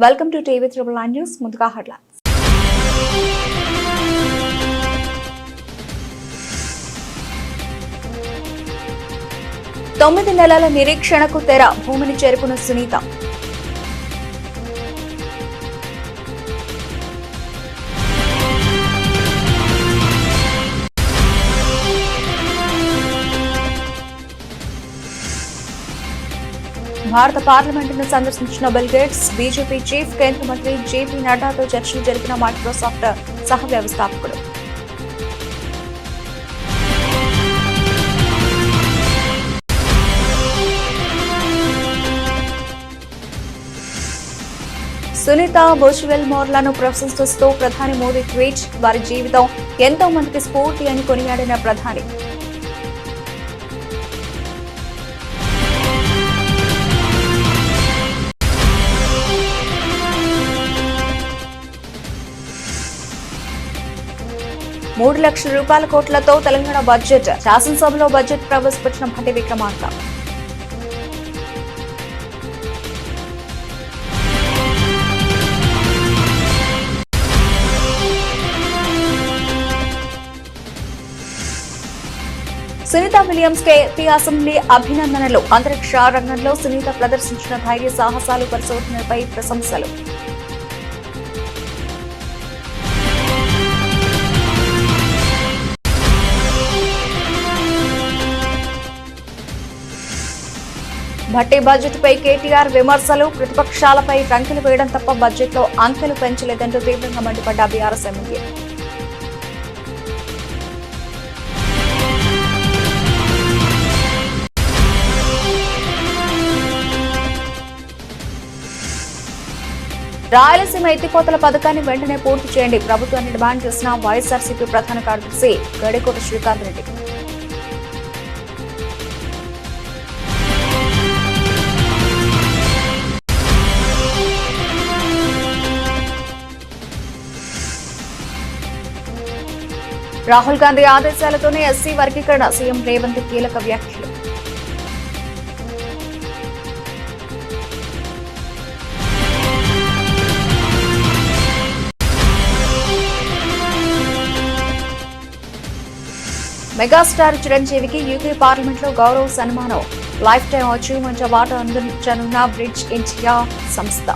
Welcome to TV triple nine news. ముందుగా headlines. తొమ్మిది నెలల నిరీక్షణకు తెర, భూమిని చేరుకున్న సునీత. భారత పార్లమెంటును సందర్శించిన బిల్ గేట్స్, బీజేపీ చీఫ్ కేంద్ర మంత్రి జేపీ నడ్డాతో చర్చలు జరిపిన మైక్రోసాఫ్ట్ సహ వ్యవస్థాపకుడు. సునీత విల్మోర్లను ప్రశంసిస్తూ ప్రధాని మోదీ ట్వీట్. వారి జీవితం ఎంతో మందికి స్ఫూర్తి అని కొనియాడిన ప్రధాని. ₹3 లక్షల కోట్లతో తెలంగాణ బడ్జెట్. శాసనసభలో బడ్జెట్ ప్రవేశపెట్టిన భట్టి విక్రమార్క. సునీత విలియమ్స్ కే ఏపీ అసెంబ్లీ అభినందనలు. అంతరిక్ష రంగంలో సునీత ప్రదర్శించిన ధైర్య సాహసాలు, పరిశోధనలపై ప్రశంసలు. భట్టి బడ్జెట్ పై కేటీఆర్ విమర్శలు. ప్రతిపక్షాలపై రంకెలు వేయడం తప్ప బడ్జెట్ లో అంకెలు పెంచలేదంటూ తీవ్రంగా మండిపడ్డ బీఆర్ఎస్ ఎమ్మెల్యే. రాయలసీమ ఎత్తిపోతల పథకాన్ని వెంటనే పూర్తి చేయండి, ప్రభుత్వాన్ని డిమాండ్ చేసిన వైఎస్ఆర్సీపీ ప్రధాన కార్యదర్శి గడికోట శ్రీకాంత్ రెడ్డి. రాహుల్ గాంధీ ఆదేశాలతోనే ఎస్సీ వర్గీకరణ, సీఎం రేవంత్ కీలక వ్యాఖ్యలు. మెగాస్టార్ చిరంజీవికి యూకే పార్లమెంట్ లో గౌరవ సన్మానం. లైఫ్ టైం అచీవ్మెంట్ అవార్డు అందించనున్న బ్రిడ్జ్ ఇండియా సంస్థ.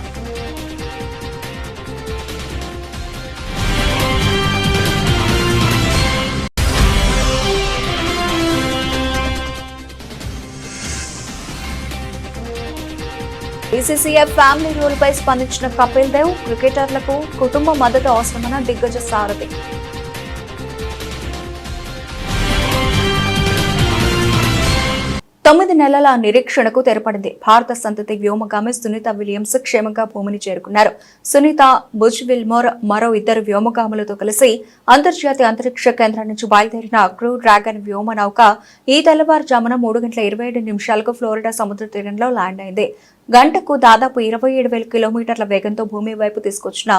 బీసీసీఐ ఫ్యామిలీ రూల్ పై స్పందించిన కపిల్ దేవ్. క్రికెటర్లకు కుటుంబ మద్దతు అవసరమన్న దిగ్గజ సారథి. 9 నెలల నిరీక్షణకు తెరపడింది. భారత సంతతి వ్యోమగామి సునీత విలియమ్స్ క్షేమంగా భూమిని చేరుకున్నారు. సునీత విల్మోర్ మరో 2 వ్యోమగాములతో కలిసి అంతర్జాతీయ అంతరిక్ష కేంద్రం నుంచి బయలుదేరిన క్రూ డ్రాగన్ వ్యోమ నౌక ఈ తెల్లవారుజామున 3:27 ఫ్లోరిడా సముద్ర తీరంలో ల్యాండ్ అయింది. గంటకు దాదాపు 27,000 కిలోమీటర్ల వేగంతో భూమి వైపు తీసుకొచ్చిన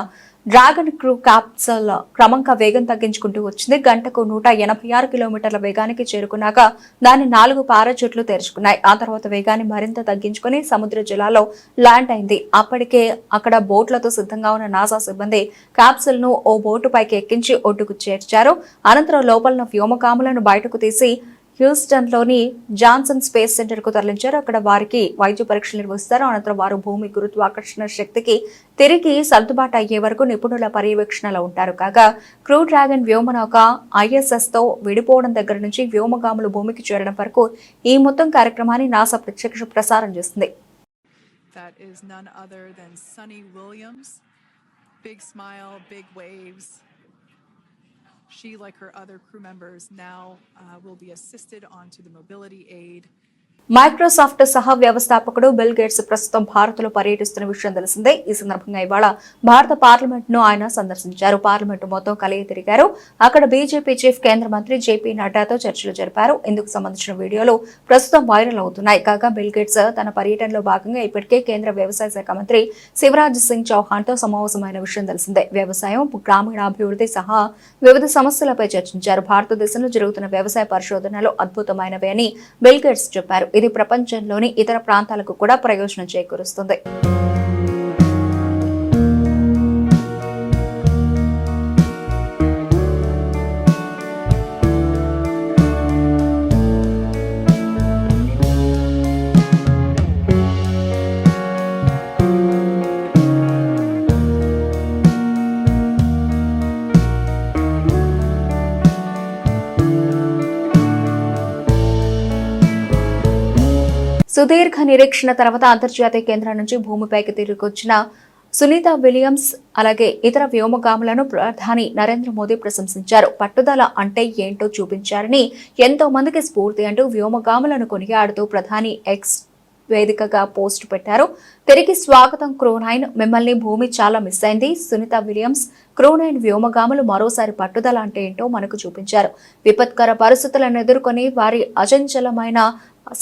డ్రాగన్ క్రూ క్యాప్సూల్ క్రమంగా వేగం తగ్గించుకుంటూ వచ్చింది. గంటకు 186 కిలోమీటర్ల వేగానికి చేరుకున్నాక దాని 4 పారాచూట్లు తెరుచుకున్నాయి. ఆ తర్వాత వేగాన్ని మరింత తగ్గించుకుని సముద్ర జలాల్లో ల్యాండ్ అయింది. అప్పటికే అక్కడ బోట్లతో సిద్ధంగా ఉన్న నాసా సిబ్బంది క్యాప్సూల్ ను ఓ బోటు పైకి ఎక్కించి ఒడ్డుకు చేర్చారు. అనంతరం లోపల వ్యోమగాములను బయటకు తీసి హ్యూస్టన్ లోని జాన్సన్ స్పేస్ సెంటర్ కు తరలించారు. అక్కడ వారికి వైద్య పరీక్షలు నిర్వహిస్తారు. అనంతరం వారు భూమి గురుత్వాకర్షణ శక్తికి తిరిగి సర్దుబాటు అయ్యే వరకు నిపుణుల పర్యవేక్షణలో ఉంటారు. కాగా క్రూ డ్రాగన్ వ్యోమనౌక ISS తో విడిపోవడం దగ్గర నుంచి వ్యోమగాములు భూమికి చేరడం వరకు ఈ మొత్తం కార్యక్రమాన్ని నాసా ప్రత్యక్ష ప్రసారం చేస్తుంది. She, like her other crew members, now will be assisted onto the mobility aid. Microsoft సహ వ్యవస్థాపకుడు బిల్ గేట్స్ ప్రస్తుతం భారత్లో పర్యటిస్తున్న విషయం తెలిసిందే. ఈ సందర్భంగా ఇవాళ భారత పార్లమెంట్ ను ఆయన సందర్శించారు. పార్లమెంట్ మొత్తం కలిగి తిరిగారు. అక్కడ బీజేపీ చీఫ్ కేంద్ర మంత్రి జేపీ నడ్డాతో చర్చలు జరిపారు. ఇందుకు సంబంధించిన వీడియోలు ప్రస్తుతం వైరల్ అవుతున్నాయి. కాగా బిల్ గేట్స్ తన పర్యటనలో భాగంగా ఇప్పటికే కేంద్ర వ్యవసాయ శాఖ మంత్రి శివరాజ్ సింగ్ చౌహాన్ తో సమావేశమైన విషయం తెలిసిందే. వ్యవసాయం, గ్రామీణాభివృద్ధి సహా వివిధ సమస్యలపై చర్చించారు. భారతదేశంలో జరుగుతున్న వ్యవసాయ పరిశోధనలు అద్భుతమైనవి అని బిల్ గేట్స్ చెప్పారు. ఇది ప్రపంచంలోని ఇతర ప్రాంతాలకు కూడా ప్రయోజనం చేకూరుస్తుంది. సుదీర్ఘ నిరీక్షణ తర్వాత అంతర్జాతీయ కేంద్రం నుంచి భూమిపైకి తిరిగొచ్చిన సునీత విలియమ్స్ అలాగే ఇతర వ్యోమగాములను ప్రధాని నరేంద్ర మోదీ ప్రశంసించారు. పట్టుదల అంటే ఏంటో చూపించారని, ఎంతో మందికి స్ఫూర్తి అంటూ వ్యోమగాములను కొనియాడుతూ ప్రధాని ఎక్స్ వేదికగా పోస్ట్ పెట్టారు. తిరిగి స్వాగతం క్రూ9, మిమ్మల్ని భూమి చాలా మిస్ అయింది. సునీత విలియమ్స్ క్రూ9 వ్యోమగాములు మరోసారి పట్టుదల అంటే ఏంటో మనకు చూపించారు. విపత్కర పరిస్థితులను ఎదుర్కొని వారి అచంచలమైన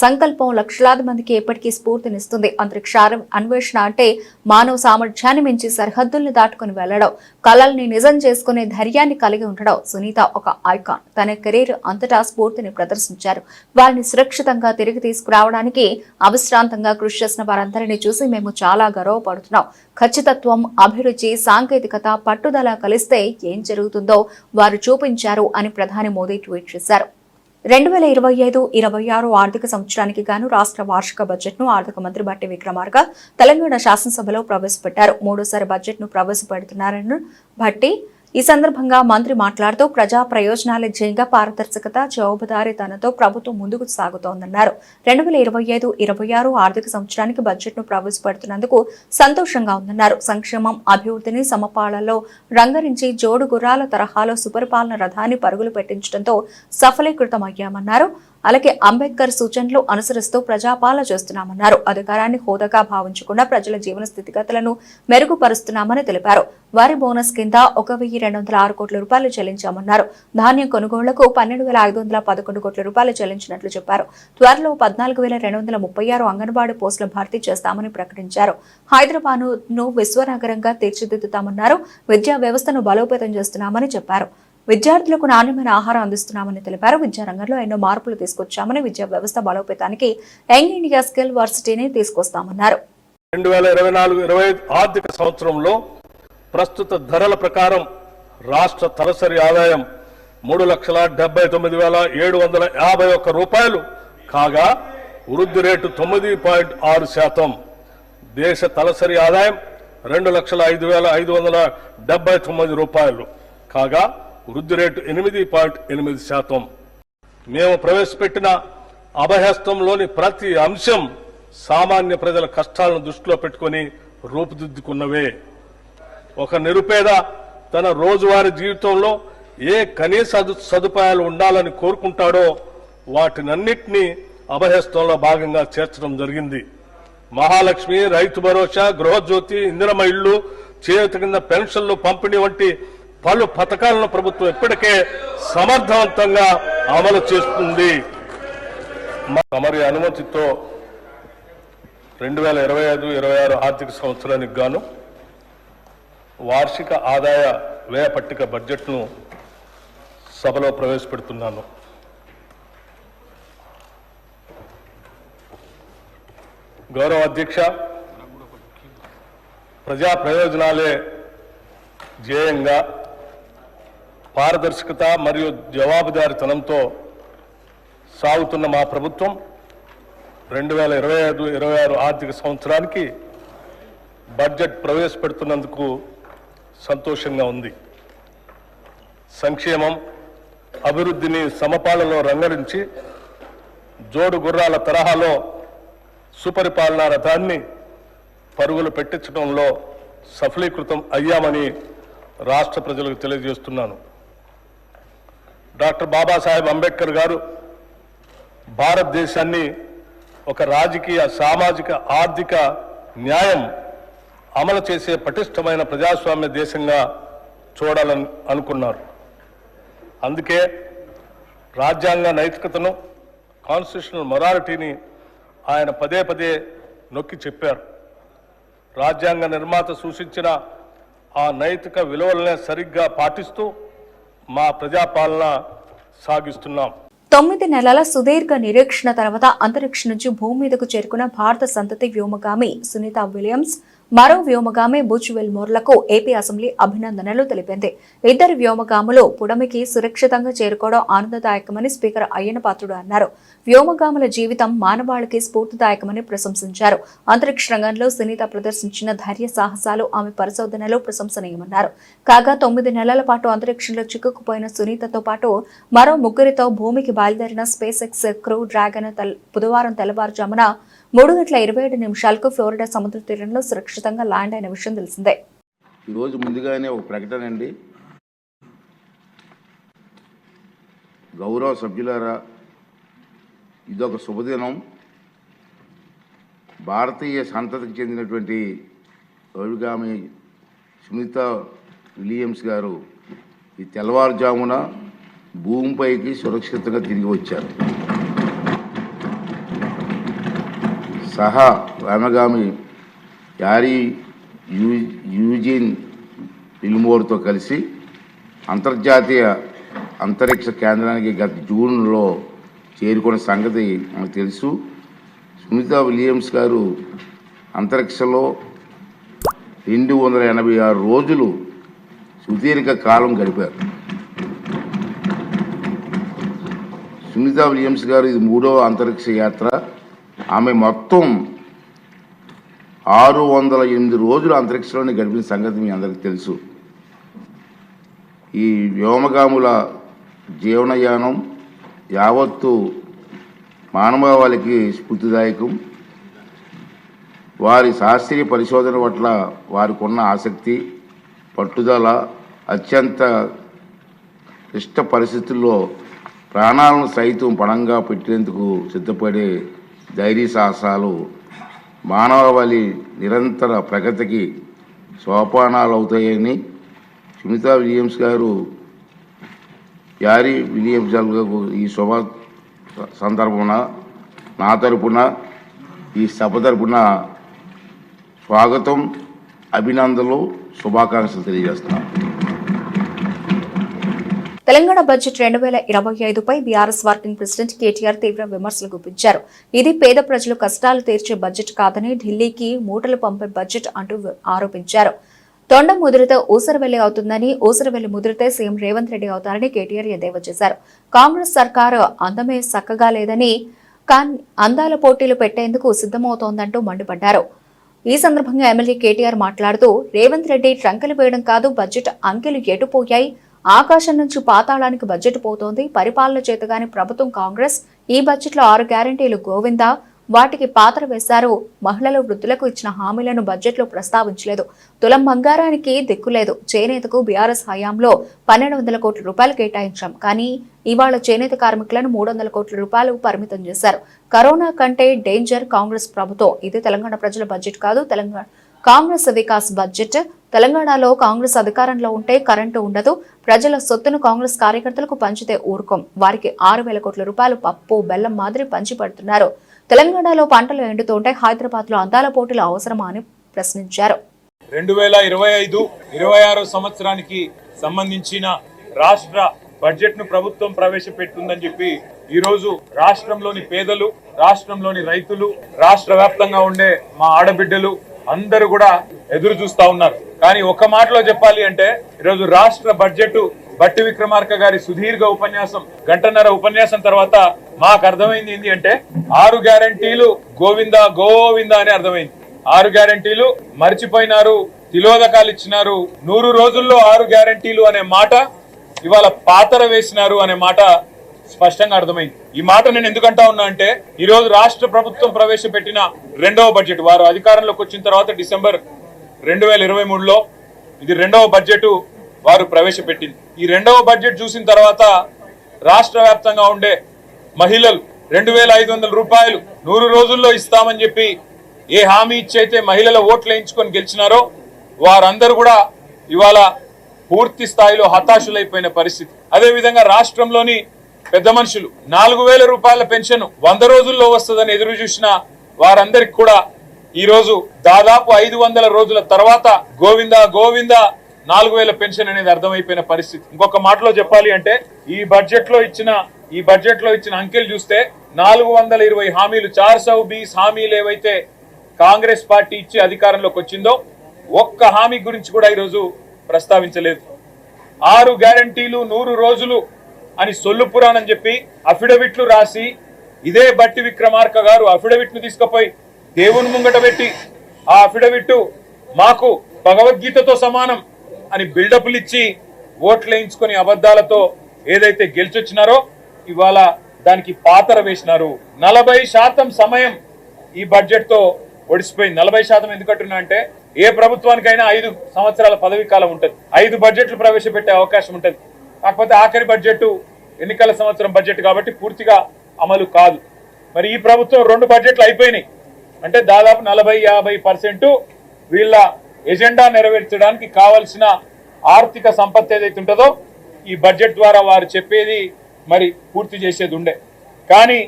సంకల్పం లక్షలాది మందికి ఎప్పటికీ స్ఫూర్తినిస్తుంది. అంతరిక్ష అన్వేషణ అంటే మానవ సామర్థ్యాన్ని మించి సరిహద్దుల్ని దాటుకుని వెళ్లడం, కలల్ని నిజం చేసుకునే ధైర్యాన్ని కలిగి ఉండడం. సునీత ఒక ఐకాన్. తన కెరీర్ అంతటా స్ఫూర్తిని ప్రదర్శించారు. వారిని సురక్షితంగా తిరిగి తీసుకురావడానికి అవిశ్రాంతంగా కృషి చేసిన వారందరినీ చూసి మేము చాలా గర్వపడుతున్నాం. ఖచ్చితత్వం, అభిరుచి, సాంకేతికత, పట్టుదల కలిస్తే ఏం జరుగుతుందో వారు చూపించారు అని ప్రధాని మోదీ ట్వీట్ చేశారు. 2025-26 ఆర్థిక సంవత్సరానికి గాను రాష్ట్ర వార్షిక బడ్జెట్ ను ఆర్థిక మంత్రి భట్టి విక్రమార్క తెలంగాణ శాసనసభలో ప్రవేశపెట్టారు. మూడోసారి బడ్జెట్ ను ప్రవేశపెడుతున్నారని భట్టి ఈ సందర్భంగా మంత్రి మాట్లాడుతూ ప్రజా ప్రయోజనాల ధ్యేయంగా పారదర్శకత, జవాబుదారీతనంతో ప్రభుత్వం ముందుకు సాగుతోందన్నారు. 2025-26 ఆర్థిక సంవత్సరానికి బడ్జెట్ ను ప్రవేశపెడుతున్నందుకు సంతోషంగా ఉందన్నారు. సంక్షేమం, అభివృద్ధిని సమపాళ్లలో రంగరించి జోడు గుర్రాల తరహాలో సుపరిపాలన రథాన్ని పరుగులు పెట్టించడంతో సఫలీకృతమయ్యామన్నారు. అలాగే అంబేద్కర్ సూచనలు అనుసరిస్తూ ప్రజాపాలన చేస్తున్నామన్నారు. అధికారాన్ని హోదాగా భావించకుండా ప్రజల జీవన స్థితిగతులను మెరుగుపరుస్తున్నామని తెలిపారు. వారి బోనస్ కింద 1,206 కోట్ల రూపాయలు చెల్లించామన్నారు. ధాన్యం కొనుగోళ్లకు 12,511 కోట్ల రూపాయలు చెల్లించినట్లు చెప్పారు. త్వరలో 14,236 అంగన్వాడీ పోస్టుల భర్తీ చేస్తామని ప్రకటించారు. హైదరాబాద్ ను విశ్వనగరంగా తీర్చిదిద్దుతామన్నారు. విద్యా వ్యవస్థను బలోపేతం చేస్తున్నామని చెప్పారు. విద్యార్థులకు నాణ్యమైన ఆహారం అందిస్తున్నామని తెలిపారు. విద్యారంగంలో ఎన్నో మార్పులు తీసుకొచ్చామని, విద్యా వ్యవస్థ బలోపేతానికి యంగ్ ఇండియా స్కిల్ వర్సిటీని తీసుకొస్తామన్నారు. 2024-25 ఆర్థిక సంవత్సరంలో ప్రస్తుత ధరల ప్రకారం రాష్ట్ర తలసరి ఆదాయం 3,79,751 రూపాయలు కాగా వృద్ధి రేటు 9.6%. దేశ తలసరి ఆదాయం 2,05,579 రూపాయలు కాగా వృద్ధి రేటు 8.8%. మేము ప్రవేశపెట్టిన అభయహస్తంలోని ప్రతి అంశం సామాన్య ప్రజల కష్టాలను దృష్టిలో పెట్టుకుని రూపుదిద్దుకున్నవే. ఒక నిరుపేద తన రోజువారీ జీవితంలో ఏ కనీస సదుపాయాలు ఉండాలని కోరుకుంటాడో వాటినన్నింటినీ అభయహస్తంలో భాగంగా చేర్చడం జరిగింది. మహాలక్ష్మి, రైతు భరోసా, గృహజ్యోతి, ఇందిరమ్మ ఇళ్లు, చేయూత కింద పెన్షన్లు పంపిణీ వంటి పలు పథకాలను ప్రభుత్వం ఇప్పటికే సమర్థవంతంగా అమలు చేస్తుంది. తమరి అనుమతితో 2025-26 ఆర్థిక సంవత్సరానికి గాను వార్షిక ఆదాయ వ్యయ పట్టిక బడ్జెట్ను సభలో ప్రవేశపెడుతున్నాను. గౌరవ అధ్యక్ష, ప్రజా ప్రయోజనాలే ధ్యేయంగా పారదర్శకత మరియు జవాబుదారీతనంతో సాగుతున్న మా ప్రభుత్వం 2025-26 ఆర్థిక సంవత్సరానికి బడ్జెట్ ప్రవేశపెడుతున్నందుకు సంతోషంగా ఉంది. సంక్షేమం, అభివృద్ధిని సమపాలలో రంగరించి జోడు గుర్రాల తరహాలో సుపరిపాలనా రథాన్ని పరుగులు పెట్టించడంలో సఫలీకృతం అయ్యామని రాష్ట్ర ప్రజలకు తెలియజేస్తున్నాను. డాక్టర్ బాబాసాహెబ్ అంబేద్కర్ గారు భారతదేశాన్ని ఒక రాజకీయ, సామాజిక, ఆర్థిక న్యాయం అమలు చేసే పటిష్టమైన ప్రజాస్వామ్య దేశంగా చూడాలని అనుకున్నారు. అందుకే రాజ్యాంగ నైతికతను, కాన్స్టిట్యూషనల్ మొరాలిటీని ఆయన పదే పదే నొక్కి చెప్పారు. రాజ్యాంగ నిర్మాత సూచించిన ఆ నైతిక విలువలనే సరిగ్గా పాటిస్తూ మా ప్రజాపాలన సాగిస్తున్నాం. 9 నెలల సుదీర్ఘ నిరీక్షణ తర్వాత అంతరిక్షం నుంచి భూమి మీదకు చేరుకున్న భారత సంతతి వ్యోమగామి సునీత విలియమ్స్ మరో వ్యోమగామి బుచ్ విల్మోర్లకు ఏపీ అసెంబ్లీ అభినందనలు తెలిపింది. ఇద్దరు వ్యోమగాములు పుడమికి సురక్షితంగా చేరుకోవడం ఆనందదాయకమని స్పీకర్ అయ్యన్న పాత్రుడు అన్నారు. వ్యోమగాముల జీవితం మానవాళికి స్ఫూర్తిదాయకమని ప్రశంసించారు. అంతరిక్ష రంగంలో సునీత ప్రదర్శించిన ధైర్య సాహసాలు, ఆమె పరిశోధనలు ప్రశంసనీయమన్నారు. కాగా 9 నెలల పాటు అంతరిక్షంలో చిక్కుకుపోయిన సునీతతో పాటు మరో 3 భూమికి బయలుదేరిన స్పేస్ ఎక్స్ క్రూ డ్రాగన్ బుధవారం తెల్లవారుజామున 3:27 ఫ్లోరిడా సముద్ర తీరంలో సురక్షితంగా ల్యాండ్ అయిన విషయం తెలిసిందే. ఈరోజు ముందుగానే ఒక ప్రకటన అండి. గౌరవ సభ్యులారా, ఇదొక శుభదినం. భారతీయ సంతతికి చెందినటువంటి అభిగామి సునీత విలియమ్స్ గారు ఈ తెల్లవారుజామున భూమిపైకి సురక్షితంగా తిరిగి వచ్చారు. సహా ఆమెగామి యారీ యూజిన్ విల్మోర్తో కలిసి అంతర్జాతీయ అంతరిక్ష కేంద్రానికి గత జూన్లో చేరుకున్న సంగతి మనకు తెలుసు. సునీత విలియమ్స్ గారు అంతరిక్షంలో 286 రోజులు సుదీర్ఘ కాలం గడిపారు. సునీత విలియమ్స్ గారు ఇది 3వ అంతరిక్ష యాత్ర. ఆమె మొత్తం 608 రోజులు అంతరిక్షంలోనే గడిపిన సంగతి మీ అందరికీ తెలుసు. ఈ వ్యోమగాముల జీవనయానం యావత్తు మానవాళికి స్ఫూర్తిదాయకం. వారి శాస్త్రీయ పరిశోధన పట్ల వారికి ఉన్న ఆసక్తి, పట్టుదల, అత్యంత క్లిష్ట పరిస్థితుల్లో ప్రాణాలను సైతం పణంగా పెట్టేందుకు సిద్ధపడే ధైర్య సాహసాలు మానవాళి నిరంతర ప్రగతికి సోపానాలు అవుతాయని సునీత విలియమ్స్ గారు యారీ విలియమ్స్ గారు ఈ శుభ సందర్భమున నా తరపున ఈ సభ తరపున స్వాగతం, అభినందనలు, శుభాకాంక్షలు తెలియజేస్తున్నాను. తెలంగాణ బడ్జెట్ 2025పై బీఆర్ఎస్ వర్కింగ్ ప్రెసిడెంట్ కేటీఆర్ తీవ్ర విమర్శలు గుప్పించారు. ఇది పేద ప్రజలు కష్టాలు తీర్చే బడ్జెట్ కాదని, ఢిల్లీకి మూటలు పంపే బడ్జెట్ అంటూ ఆరోపించారు. తొండ ముదిరితే ఊసరవెల్లి అవుతుందని, ఊసరవెల్లి ముదిరితే సీఎం రేవంత్ రెడ్డి అవుతారని కేటీఆర్ ఎద్దేవా చేశారు. కాంగ్రెస్ సర్కారు అందమే చక్కగా లేదని, అందాల పోటీలు పెట్టేందుకు సిద్ధమవుతోందంటూ మండిపడ్డారు. ఈ సందర్భంగా ఎమ్మెల్యే కేటీఆర్ మాట్లాడుతూ, రేవంత్ రెడ్డి ట్రంకలు వేయడం కాదు, బడ్జెట్ అంకెలు ఎటుపోయాయి, ఆకాశం నుంచి పాతాళానికి బడ్జెట్ పోతోంది, పరిపాలన చేతగాని ప్రభుత్వం కాంగ్రెస్. ఈ బడ్జెట్లో 6 గ్యారంటీలు గోవిందా, వాటికి పాత్ర వేశారు. మహిళలు, వృద్ధులకు ఇచ్చిన హామీలను బడ్జెట్లో ప్రస్తావించలేదు. తులం బంగారానికి దిక్కులేదు. చేనేతకు బీఆర్ఎస్ హయాంలో 1200 కోట్ల రూపాయలు కేటాయించాం. కానీ ఇవాళ చేనేత కార్మికులను 300 కోట్ల రూపాయలు పరిమితం చేశారు. కరోనా కంటే డేంజర్ కాంగ్రెస్ ప్రభుత్వం. ఇది తెలంగాణ ప్రజల బడ్జెట్ కాదు, తెలంగాణ కాంగ్రెస్ వికాస్ బడ్జెట్. తెలంగాణలో కాంగ్రెస్ అధికారంలో ఉంటే కరెంటు ఉండదు. ప్రజల సొత్తును కాంగ్రెస్ కార్యకర్తలకు పంచితే ఊరుకోం. వారికి 6000 కోట్ల రూపాయలు పప్పు బెల్లం మాదిరి పంచి పెడుతున్నారు. తెలంగాణలో పంటలు ఎండుతుంటే హైదరాబాద్ లో అందాల పోటీలు అవసరమా అని ప్రశ్నించారు. 2025-26 సంవత్సరానికి సంబంధించిన రాష్ట్ర బడ్జెట్ ను ప్రభుత్వం ప్రవేశపెట్టిందని చెప్పి ఈ రోజు రాష్ట్రంలోని పేదలు, రాష్ట్రంలోని రైతులు, రాష్ట్ర వ్యాప్తంగా ఉండే మా ఆడబిడ్డలు అందరూ కూడా ఎదురు చూస్తా ఉన్నారు. కానీ ఒక మాటలో చెప్పాలి అంటే ఈరోజు రాష్ట్ర బడ్జెట్ బట్టి విక్రమార్క గారి సుదీర్ఘ ఉపన్యాసం, గంటన్నర ఉపన్యాసం తర్వాత మాకు అర్థమైంది ఏంటి అంటే 6 గ్యారంటీలు గోవిందా గోవిందా అని అర్థమైంది. 6 గ్యారంటీలు మర్చిపోయినారు, తిలోదకాలు ఇచ్చినారు. 100 రోజుల్లో 6 గ్యారంటీలు అనే మాట ఇవాళ పాతర వేసినారు అనే మాట స్పష్టంగా అర్థమైంది. ఈ మాట నేను ఎందుకంటా ఉన్నా అంటే ఈ రోజు రాష్ట్ర ప్రభుత్వం ప్రవేశపెట్టిన 2వ బడ్జెట్, వారు అధికారంలోకి వచ్చిన తర్వాత డిసెంబర్ 2023లో ఇది 2వ బడ్జెట్ వారు ప్రవేశపెట్టింది. ఈ 2వ బడ్జెట్ చూసిన తర్వాత రాష్ట్ర వ్యాప్తంగా ఉండే మహిళలు 2500 రూపాయలు 100 రోజుల్లో ఇస్తామని చెప్పి ఏ హామీ ఇచ్చైతే మహిళల ఓట్లు వేయించుకొని గెలిచినారో వారందరూ కూడా ఇవాళ పూర్తి స్థాయిలో హతాశులైపోయిన పరిస్థితి. అదేవిధంగా రాష్ట్రంలోని పెద్ద మనుషులు 4000 రూపాయల పెన్షన్ 100 రోజుల్లో వస్తుందని ఎదురు చూసిన వారందరికి కూడా ఈ రోజు దాదాపు 500 రోజుల తర్వాత గోవిందా గోవిందా 4000 పెన్షన్ అనేది అర్థమైపోయిన పరిస్థితి. ఇంకొక మాటలో చెప్పాలి అంటే ఈ బడ్జెట్ లో ఇచ్చిన అంకెలు చూస్తే 420 హామీలు 420 హామీలు ఏవైతే కాంగ్రెస్ పార్టీ ఇచ్చి అధికారంలోకి వచ్చిందో ఒక్క హామీ గురించి కూడా ఈరోజు ప్రస్తావించలేదు. 6 గ్యారంటీలు 100 రోజులు అని సొల్లు పురాణం చెప్పి అఫిడవిట్లు రాసి ఇదే బట్టి విక్రమార్క గారు అఫిడవిట్ ను తీసుకుపోయి దేవుని ముంగట పెట్టి ఆ అఫిడవిట్ మాకు భగవద్గీతతో సమానం అని బిల్డప్లు ఇచ్చి ఓట్లు వేయించుకొని అబద్ధాలతో ఏదైతే గెలిచొచ్చినారో ఇవాళ దానికి పాతర వేసినారు. 40% సమయం ఈ బడ్జెట్తో ఒడిసిపోయింది. 40% ఎందుకంటున్నా అంటే ఏ ప్రభుత్వానికైనా 5 సంవత్సరాల పదవీ కాలం ఉంటుంది, 5 బడ్జెట్లు ప్రవేశపెట్టే అవకాశం ఉంటుంది. కాకపోతే ఆఖరి బడ్జెట్ ఎన్నికల సంవత్సరం బడ్జెట్ కాబట్టి పూర్తిగా అమలు కాదు. మరి ఈ ప్రభుత్వం 2 బడ్జెట్లు అయిపోయినాయి అంటే దాదాపు 40-50% వీళ్ళ ఎజెండా నెరవేర్చడానికి కావలసిన ఆర్థిక సంపత్తి ఏదైతే ఉంటుందో ఈ బడ్జెట్ ద్వారా వారు చెప్పేది మరి పూర్తి చేసేది ఉండే. కానీ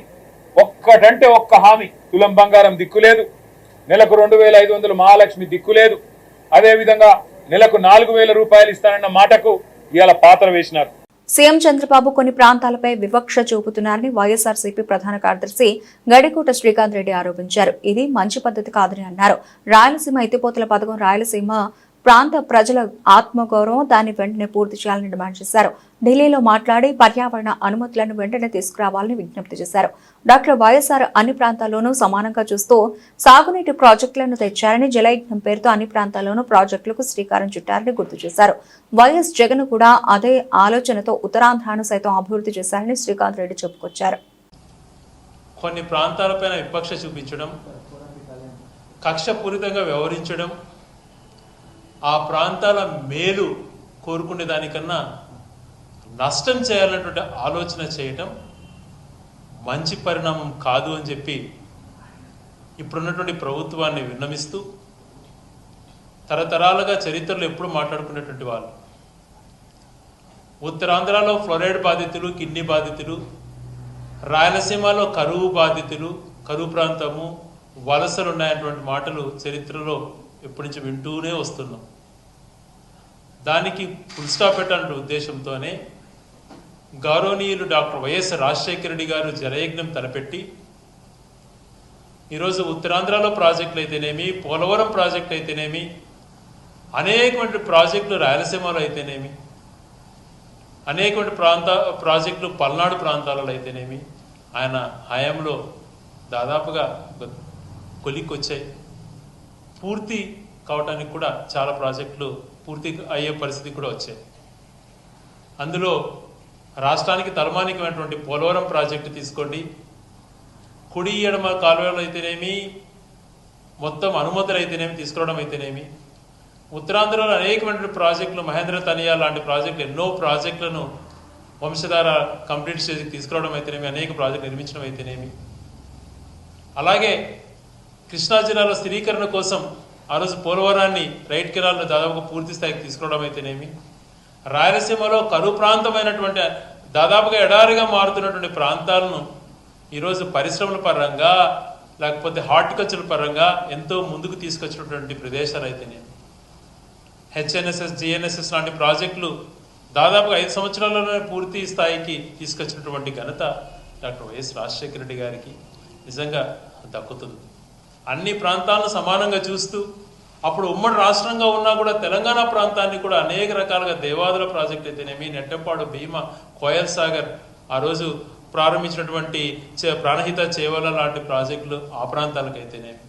ఒక్కటంటే ఒక్క హామీ, తులం బంగారం దిక్కులేదు, నెలకు 2500 మహాలక్ష్మి దిక్కులేదు, అదేవిధంగా నెలకు 4000 రూపాయలు ఇస్తానన్న మాటకు ఇవాళ పాత్ర వేసినారు. సీఎం చంద్రబాబు కొన్ని ప్రాంతాలపై వివక్ష చూపుతున్నారని వైఎస్ఆర్సీపీ ప్రధాన కార్యదర్శి గడికోట శ్రీకాంత్ రెడ్డి ఆరోపించారు. ఇది మంచి పద్ధతి కాదని అన్నారు. రాయలసీమ ఎత్తిపోతల పథకం రాయలసీమ ప్రాంత ప్రజల ఆత్మగౌరవం, దాన్ని వెంటనే పూర్తి చేయాలని డిమాండ్ చేశారు. ఢిల్లీలో మాట్లాడి పర్యావరణ అనుమతులను వెంటనే తీసుకురావాలని విజ్ఞప్తి చేశారు. డాక్టర్ వైఎస్ఆర్ అన్ని ప్రాంతాల్లోనూ సమానంగా చూస్తూ సాగునీటి ప్రాజెక్టులను తెచ్చారని, జలయజ్ఞం పేరుతో అన్ని ప్రాంతాల్లోనూ ప్రాజెక్టులకు శ్రీకారం చుట్టారని గుర్తు చేశారు. వైఎస్ జగన్ కూడా అదే ఆలోచనతో ఉత్తరాంధ్రను సైతం అభివృద్ధి చేశారని శ్రీకాంత్ రెడ్డి చెప్పుకొచ్చారు. కొన్ని ప్రాంతాలపైన విపక్ష చూపించడం, కక్షపూరితంగా వ్యవహరించడం, ఆ ప్రాంతాల మేలు కోరుకునే దానికన్నా నష్టం చేయాలన్నటువంటి ఆలోచన చేయటం మంచి పరిణామం కాదు అని చెప్పి ఇప్పుడున్నటువంటి ప్రభుత్వాన్ని విన్నమిస్తూ, తరతరాలుగా చరిత్రలో ఎప్పుడు మాట్లాడుకునేటువంటి వాళ్ళు ఉత్తరాంధ్రలో ఫ్లోరైడ్ బాధితులు, కిడ్నీ బాధితులు, రాయలసీమలో కరువు బాధితులు, కరువు ప్రాంతము, వలసలు ఉన్నాయన్నటువంటి మాటలు చరిత్రలో ఎప్పటి నుంచి వింటూనే వస్తున్నాం. దానికి ఫుల్ స్టాప్ పెట్టాలనే ఉద్దేశంతోనే గౌరవనీయులు డాక్టర్ వైఎస్ రాజశేఖర రెడ్డి గారు జలయజ్ఞం తలపెట్టి ఈరోజు ఉత్తరాంధ్రలో ప్రాజెక్టులు అయితేనేమి, పోలవరం ప్రాజెక్టు అయితేనేమి, అనేకమైన ప్రాజెక్టులు రాయలసీమలో అయితేనేమి, అనేకమైన ప్రాజెక్టులు పల్నాడు ప్రాంతాలలో అయితేనేమి ఆయన హయాంలో దాదాపుగా కొలిక్కొచ్చాయి. పూర్తి కావటానికి కూడా చాలా ప్రాజెక్టులు పూర్తి అయ్యే పరిస్థితి కూడా వచ్చాయి. అందులో రాష్ట్రానికి తలమానికమైనటువంటి పోలవరం ప్రాజెక్టు తీసుకోండి, కుడి ఎడమ కాలువలు అయితేనేమి, మొత్తం అనుమతులు అయితేనేమి తీసుకురావడం అయితేనేమి, ఉత్తరాంధ్రలో అనేకమైన ప్రాజెక్టులు, మహేంద్ర తనియా లాంటి ప్రాజెక్టులు, ఎన్నో ప్రాజెక్టులను వంశధార కంప్లీట్ స్టేజ్కి తీసుకురావడం అయితేనేమి, అనేక ప్రాజెక్టులు నిర్మించడం అయితేనేమి, అలాగే కృష్ణా జిల్లాలో స్థిరీకరణ కోసం ఆ రోజు పోలవరాన్ని రైట్ కెనాల్ను దాదాపుగా పూర్తి స్థాయికి తీసుకురావడం అయితేనేమి, రాయలసీమలో కరువు ప్రాంతమైనటువంటి దాదాపుగా ఎడారిగా మారుతున్నటువంటి ప్రాంతాలను ఈరోజు పరిశ్రమల పరంగా లేకపోతే హార్టికల్చర్ పరంగా ఎంతో ముందుకు తీసుకొచ్చినటువంటి ప్రదేశాలు అయితేనేమి, హెచ్ఎన్ఎస్ఎస్, జిఎన్ఎస్ఎస్ లాంటి ప్రాజెక్టులు దాదాపుగా 5 సంవత్సరాల్లోనే పూర్తి స్థాయికి తీసుకొచ్చినటువంటి ఘనత డాక్టర్ వైఎస్ రాజశేఖర రెడ్డి గారికి నిజంగా దక్కుతుంది. అన్ని ప్రాంతాలను సమానంగా చూస్తూ అప్పుడు ఉమ్మడి రాష్ట్రంగా ఉన్నా కూడా తెలంగాణ ప్రాంతాన్ని కూడా అనేక రకాలుగా దేవాదుల ప్రాజెక్ట్ అయితేనేమి, నెట్టెంపాడు, భీమా, కోయల్ సాగర్, ఆ రోజు ప్రారంభించినటువంటి ప్రాణహిత చేవల లాంటి ప్రాజెక్టులు ఆ ప్రాంతాలకైతేనేమి,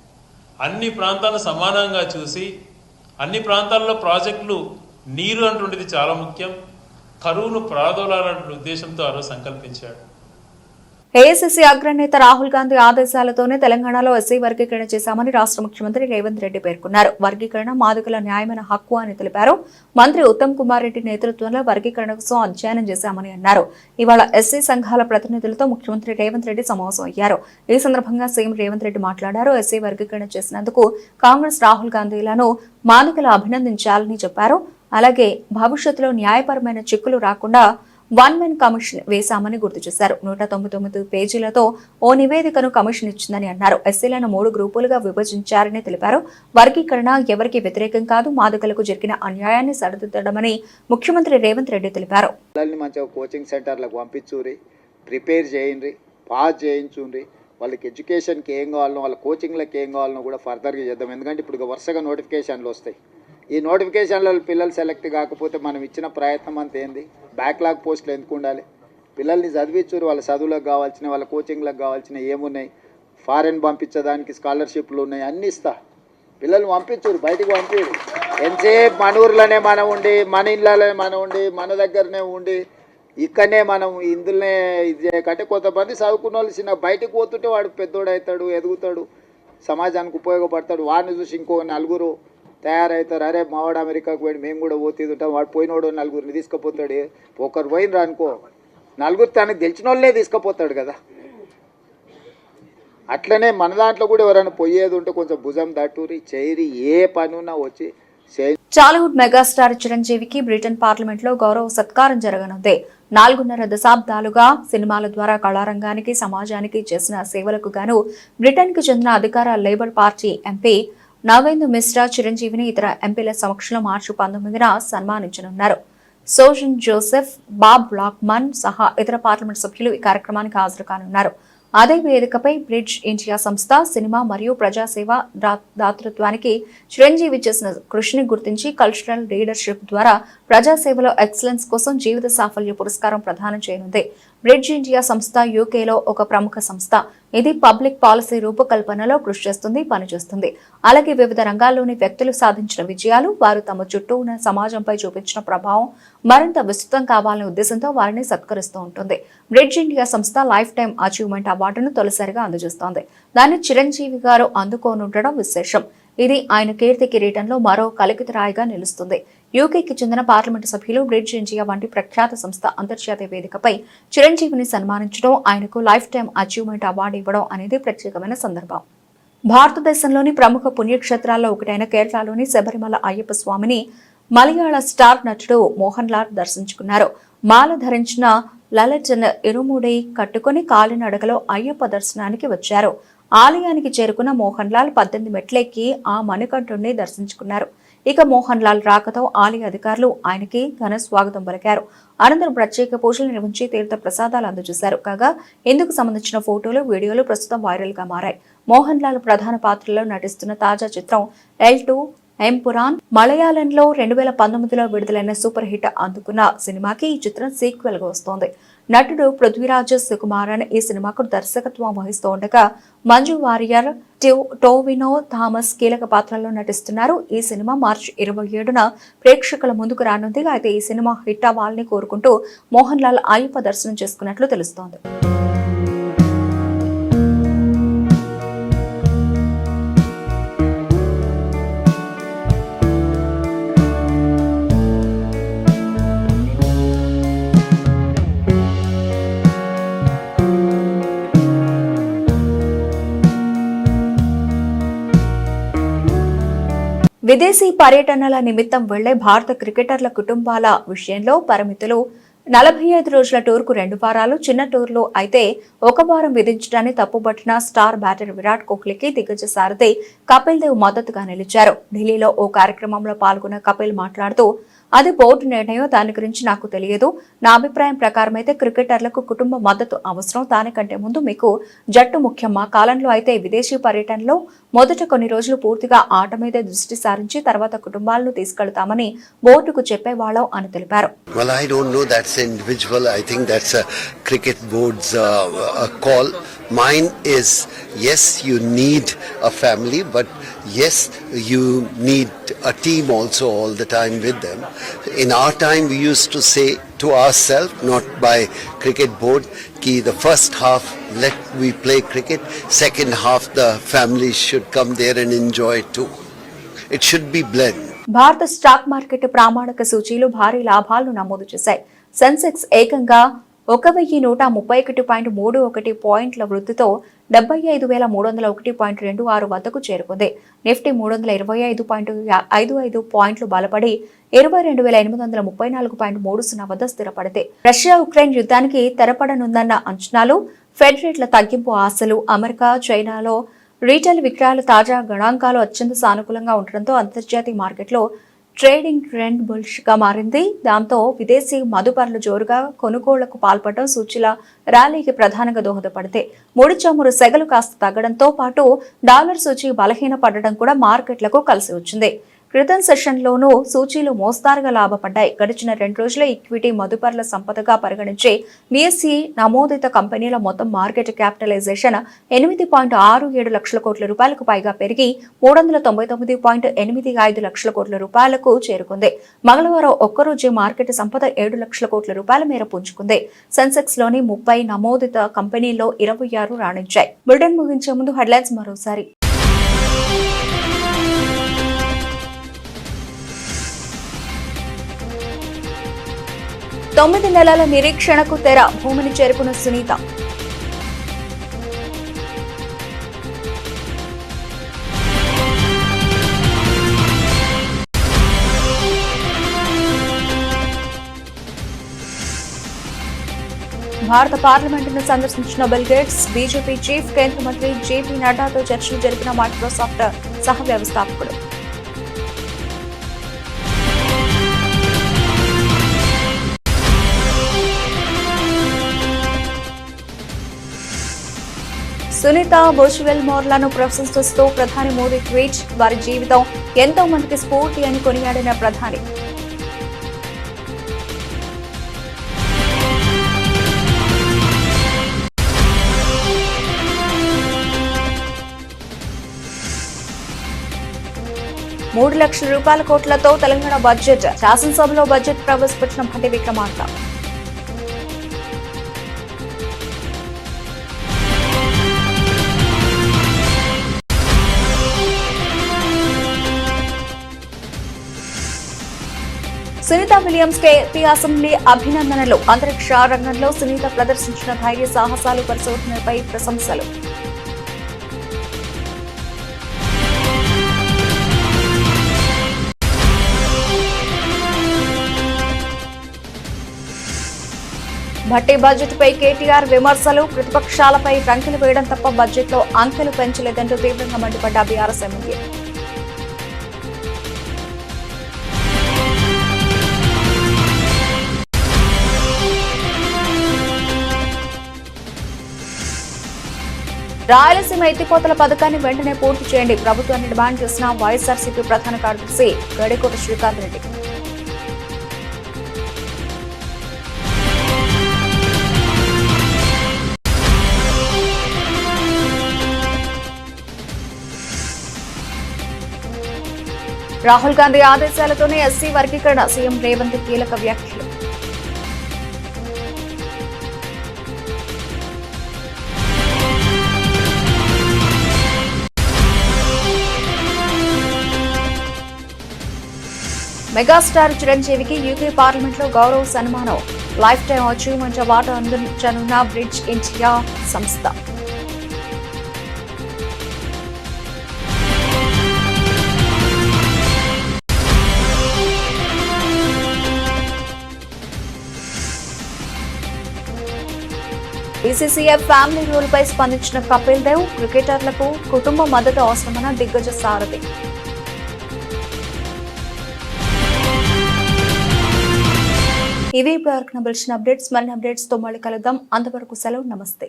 అన్ని ప్రాంతాలను సమానంగా చూసి అన్ని ప్రాంతాల్లో ప్రాజెక్టులు నీరు అంటుండేది చాలా ముఖ్యం, కరువును ప్రాదోలాలనే ఉద్దేశంతో ఆ రోజు సంకల్పించాడు. ఏఐసీసీ అగ్రనేత రాహుల్ గాంధీ ఆదేశాలతోనే తెలంగాణలో ఎస్సీ వర్గీకరణ చేశామని రాష్ట్ర ముఖ్యమంత్రి రేవంత్ రెడ్డి పేర్కొన్నారు. వర్గీకరణ మాదిగల న్యాయమైన హక్కు అని తెలిపారు. మంత్రి ఉత్తమ్ కుమార్ రెడ్డి నేతృత్వంలో వర్గీకరణ కోసం అధ్యయనం చేశామని అన్నారు. ఇవాళ ఎస్సీ సంఘాల ప్రతినిధులతో ముఖ్యమంత్రి రేవంత్ రెడ్డి సమావేశం అయ్యారు. ఈ సందర్భంగా సీఎం రేవంత్ రెడ్డి మాట్లాడారు. ఎస్సీ వర్గీకరణ చేసినందుకు కాంగ్రెస్ రాహుల్ గాంధీలను మాదిగలు అభినందించాలని చెప్పారు. అలాగే భవిష్యత్తులో న్యాయపరమైన చిక్కులు రాకుండా 1 మెన్ కమిషన్ వేశామని గుర్తు చేశారు. 199 పేజీలతో ఓ నివేదికను కమిషన్ ఇచ్చిందని అన్నారు. ఎస్సీలను 3 గ్రూపులుగా విభజించారని తెలిపారు. వర్గీకరణ ఎవరికి వ్యతిరేకం కాదు, మాదిగలకు జరిగిన అన్యాయాన్ని సరిదిద్దడమని ముఖ్యమంత్రి రేవంత్ రెడ్డి తెలిపారు. మంచిగా కోచింగ్ సెంటర్లకు పంపించుర్రి, ప్రిపేర్ చేయండి, పాస్ చేయించుండ్రి, వాళ్ళకి ఎడ్యుకేషన్కి ఏం కావాలనో వాళ్ళ కోచింగ్లకు ఏం కావాలనో కూడా ఫర్దర్గా చేద్దాం. ఎందుకంటే ఇప్పుడు వరుసగా నోటిఫికేషన్లు వస్తాయి. ఈ నోటిఫికేషన్లలో పిల్లలు సెలెక్ట్ కాకపోతే మనం ఇచ్చిన ప్రయత్నం అంత ఏంది? బ్యాక్లాగ్ పోస్టులు ఎందుకు ఉండాలి? పిల్లల్ని చదివించురు, వాళ్ళ చదువులకు కావాల్సిన, వాళ్ళ కోచింగ్లకు కావాల్సిన ఏమున్నాయి, ఫారెన్ పంపించడానికి స్కాలర్షిప్లు ఉన్నాయి, అన్నీ ఇస్తా. పిల్లల్ని పంపించురు, బయటికి పంపించరు. ఎంతసేపు మన ఊర్లోనే మనం ఉండి, మన ఇళ్ళలోనే మనం ఉండి, మన దగ్గరనే ఉండి, ఇక్కడనే మనం ఇందులోనే ఇది చేయకంటే కొంతమంది చదువుకున్న వాళ్ళు చిన్న బయటకు పోతుంటే వాడు పెద్దోడు అవుతాడు, ఎదుగుతాడు. సమాజానికి ఉపయోగపడతాడు. వాడిని చూసి ఇంకో నలుగురు తయారవుతారు. అరే మావాడు అమెరికాకు పోయి మేము కూడా పోతీది ఉంటాం, వాడు పోయినోడు నలుగురిని తీసుకుపోతాడు. ఒకరు పోయినరా అనుకో, నలుగురు తనకు తెలిసిన వాళ్ళే తీసుకుపోతాడు కదా. అట్లనే మన దాంట్లో కూడా ఎవరైనా పోయేది ఉంటే కొంచెం భుజం దట్టూరి చేయరి, ఏ పని ఉన్నా వచ్చి టాలీవుడ్ మెగాస్టార్ చిరంజీవికి బ్రిటన్ పార్లమెంట్ లో గౌరవ సత్కారం జరగనుంది. 4.5 దశాబ్దాలుగా సినిమాల ద్వారా కళారంగానికి, సమాజానికి చేసిన సేవలకు గాను బ్రిటన్ కు చెందిన అధికార labour party MP Navendu Mishra చిరంజీవిని ఇతర ఎంపీల సమక్షంలో మార్చి 19న సన్మానించనున్నారు. సోజన్ జోసెఫ్, బాబ్ బ్లాక్మన్ సహా ఇతర పార్లమెంట్ సభ్యులు ఈ కార్యక్రమానికి హాజరు కానున్నారు. అదే వేదికపై బ్రిడ్జ్ ఇండియా సంస్థ సినిమా మరియు ప్రజాసేవ దాతృత్వానికి చిరంజీవి చేసిన కృషిని గుర్తించి కల్చరల్ లీడర్షిప్ ద్వారా ప్రజాసేవలో ఎక్సలెన్స్ కోసం జీవిత సాఫల్య పురస్కారం ప్రదానం చేయనుంది. బ్రిడ్జ్ ఇండియా సంస్థ యూకేలో ఒక ప్రముఖ సంస్థ. ఇది పబ్లిక్ పాలసీ రూపకల్పనలో కృషి చేస్తుంది, పనిచేస్తుంది. అలాగే వివిధ రంగాల్లోని వ్యక్తులు సాధించిన విజయాలు, వారు తమ చుట్టూ ఉన్న సమాజంపై చూపించిన ప్రభావం మరింత విస్తృతం కావాలనే ఉద్దేశంతో వారిని సత్కరిస్తూ ఉంటుంది. బ్రిడ్జ్ ఇండియా సంస్థ లైఫ్ టైం అచీవ్మెంట్ అవార్డును తొలిసారిగా అందజేస్తోంది. దాన్ని చిరంజీవి గారు అందుకోనుండడం విశేషం. ఇది ఆయన కీర్తి కిరీటంలో మరో కలికిత రాయిగా నిలుస్తుంది. యూకేకి చెందిన పార్లమెంటు సభ్యులు బ్రిడ్జ్ ఇండియా వంటి ప్రఖ్యాత సంస్థ అంతర్జాతీయ వేదికపై చిరంజీవిని సన్మానించడం, ఆయనకు లైఫ్ టైం అచీవ్మెంట్ అవార్డు ఇవ్వడం అనేది ప్రత్యేకమైన సందర్భం. భారతదేశంలోని ప్రముఖ పుణ్యక్షేత్రాల్లో ఒకటైన కేరళలోని శబరిమల అయ్యప్ప స్వామిని మలయాళ స్టార్ నటుడు మోహన్ లాల్ దర్శించుకున్నారు. మాల ధరించిన లలిత్ ఇరుముడి కట్టుకుని కాలినడకలో అయ్యప్ప దర్శనానికి వచ్చారు. ఆలయానికి చేరుకున్న మోహన్ లాల్ 18 మెట్లెక్కి ఆ మణికంఠుణ్ణి దర్శించుకున్నారు. ఇక మోహన్ లాల్ రాకతో ఆలయ అధికారులు ఆయనకి ఘన స్వాగతం పలికారు. అనంతరం ప్రత్యేక పూజలు నిర్వహించి తీర్థ ప్రసాదాలు అందజేశారు. కాగా ఇందుకు సంబంధించిన ఫోటోలు, వీడియోలు ప్రస్తుతం వైరల్ గా మారాయి. మోహన్ లాల్ ప్రధాన పాత్రలో నటిస్తున్న తాజా చిత్రం L2 ఎంపురాన్ మలయాళంలో 2019లో విడుదలైన సూపర్ హిట్ అందుకున్న సినిమాకి ఈ చిత్రం సీక్వెల్ గా వస్తోంది. నటుడు పృథ్వీరాజ్ సుకుమారన్ ఈ సినిమాకు దర్శకత్వం వహిస్తూ ఉండగా మంజు వారియర్, టోవినో థామస్ కీలక పాత్రల్లో నటిస్తున్నారు. ఈ సినిమా మార్చి 27న ప్రేక్షకుల ముందుకు రానుంది. అయితే ఈ సినిమా హిట్ అవ్వాలని కోరుకుంటూ మోహన్ లాల్ అయ్యప్ప దర్శనం చేసుకున్నట్లు తెలుస్తోంది. విదేశీ పర్యటనల నిమిత్తం వెళ్లే భారత క్రికెటర్ల కుటుంబాల విషయంలో పరిమితులు 45 రోజుల టూర్కు 2 వారాలు, చిన్న టూర్లో అయితే 1 వారం విధించడాన్ని తప్పుబట్టిన స్టార్ బ్యాటర్ విరాట్ కోహ్లీకి దిగ్గజ సారథి కపిల్ దేవ్ మద్దతుగా నిలిచారు. ఢిల్లీలో ఓ కార్యక్రమంలో పాల్గొన్న కపిల్ మాట్లాడుతూ, అది బోర్డు నిర్ణయం, దాని గురించి నాకు తెలియదు. నా అభిప్రాయం ప్రకారం అయితే క్రికెటర్లకు కుటుంబ మద్దతు అవసరం. దానికంటే ముందు మీకు జట్టు ముఖ్యం. మా కాలంలో అయితే విదేశీ పర్యటనలో మొదట కొన్ని రోజులు పూర్తిగా ఆట మీదే దృష్టి సారించి తర్వాత కుటుంబాలను తీసుకెళ్తామని బోర్డుకు చెప్పేవాళ్ళం అని తెలిపారు. Well, I don't know, that's individual. I think that's a cricket board's call. Mine is, yes, you need a family, but yes, you need a team also all the time with them. In our time, we used to say to ourselves, not by cricket board, ki the first half let we play cricket, second half the families should come there and enjoy too. It should be blend. భారత stock market ప్రామాణిక సూచీలు భారీ లాభాలను నమోదు చేశాయి. సెన్సెక్స్ ఏకంగా 1131.31 పాయింట్ల వృద్ధితో 75,301.26 వద్దకు చేరుకుంది. నిఫ్టీ 325.55 పాయింట్లు బలపడి 22,834.30 వద్ద స్థిరపడింది. రష్యా ఉక్రెయిన్ యుద్ధానికి తెరపడనుందన్న అంచనాలు, ఫెడ్ రేట్ల తగ్గింపు ఆశలు, అమెరికా, చైనాలో రీటైల్ విక్రయాల తాజా గణాంకాలు అత్యంత సానుకూలంగా ఉండడంతో అంతర్జాతీయ మార్కెట్లో ట్రేడింగ్ ట్రెండ్ బుల్ష్ గా మారింది. దాంతో విదేశీ మదుపర్లు జోరుగా కొనుగోళ్లకు పాల్పడడం సూచీల ర్యాలీకి ప్రధానంగా దోహదపడితే ముడి చమురు సెగలు కాస్త తగ్గడంతో పాటు డాలర్ సూచీ బలహీనపడడం కూడా మార్కెట్లకు కలిసి వచ్చింది. క్రితం సెషన్లోనూ సూచీలు మోస్తారుగా లాభపడ్డాయి. గడిచిన 2 రోజుల ఈక్విటీ మదుపర్ల సంపదగా పరిగణించే BSE నమోదిత కంపెనీల మొత్తం మార్కెట్ క్యాపిటలైజేషన్ 8.67 లక్షల కోట్ల రూపాయలకు పైగా పెరిగి 399.85 లక్షల కోట్ల రూపాయలకు చేరుకుంది. మంగళవారం ఒక్కరోజే మార్కెట్ సంపద 7 లక్షల కోట్ల రూపాయల మేర పుంజుకుంది. సెన్సెక్స్ లోని 30 నమోదిత కంపెనీల్లో 26 రాణించాయి. బులెటిన్ ముగించే ముందు హెడ్లైన్స్ మరోసారి. 9 నెలల నిరీక్షణకు తెర, భూమిని చేరుకున్న సునీత. భారత పార్లమెంటును సందర్శించిన బిల్ గేట్స్, బీజేపీ చీఫ్ కేంద్ర మంత్రి జేపీ నడ్డాతో చర్చలు జరిపిన మైక్రోసాఫ్ట్ సహ వ్యవస్థాపకుడు. సునీత భుజ్బల్-మోర్లను ప్రశంసిస్తూ ప్రధాని మోదీ ట్వీట్, వారి జీవితం ఎంతో మందికి స్ఫూర్తి అని కొనియాడిన ప్రధాని. $3 లక్షల కోట్లతో తెలంగాణ బడ్జెట్, శాసనసభలో బడ్జెట్ ప్రవేశపెట్టిన భట్టి విక్రమార్క. సునీత విలియమ్స్ కే ఏపీ అసెంబ్లీ అభినందనలు. అంతరిక్ష రంగంలో సునీత ప్రదర్శించిన ధైర్య సాహసాలు, పరిశోధనలపై ప్రశంసలు. భట్టి బడ్జెట్ పై కేటీఆర్ విమర్శలు, ప్రతిపక్షాలపై రంకెలు వేయడం తప్ప బడ్జెట్ లో అంకెలు పెంచలేదంటూ తీవ్రంగా మండిపడ్డ బీఆర్ఎస్ ఎమ్మెల్యే. రాయలసీమ ఎత్తిపోతల పథకాన్ని వెంటనే పూర్తి చేయండి, ప్రభుత్వాన్ని డిమాండ్ చేసిన వైఎస్ఆర్సీపీ ప్రధాన కార్యదర్శి గడికోట శ్రీకాంత్ రెడ్డి. రాహుల్ గాంధీ ఆదేశాలతోనే ఎస్సీ వర్గీకరణ, సీఎం రేవంత్ కీలక వ్యాఖ్యలు. మెగాస్టార్ చిరంజీవికి యూకే పార్లమెంట్ లో గౌరవ సన్మానం, లైఫ్ టైం అచీవ్మెంట్ అవార్డు అందించనున్న బ్రిడ్జ్ ఇండియా సంస్థ. బీసీసీఐ ఫ్యామిలీ రూల్ పై స్పందించిన కపిల్ దేవ్, క్రికెటర్లకు కుటుంబ మద్దతు అవసరమన్న దిగ్గజ సారథి. ఇవి ఇప్పుడు వరకు అప్డేట్స్. మరిన్ని అప్డేట్స్ తో మళ్ళీ కలుద్దాం. అంతవరకు సెలవు, నమస్తే.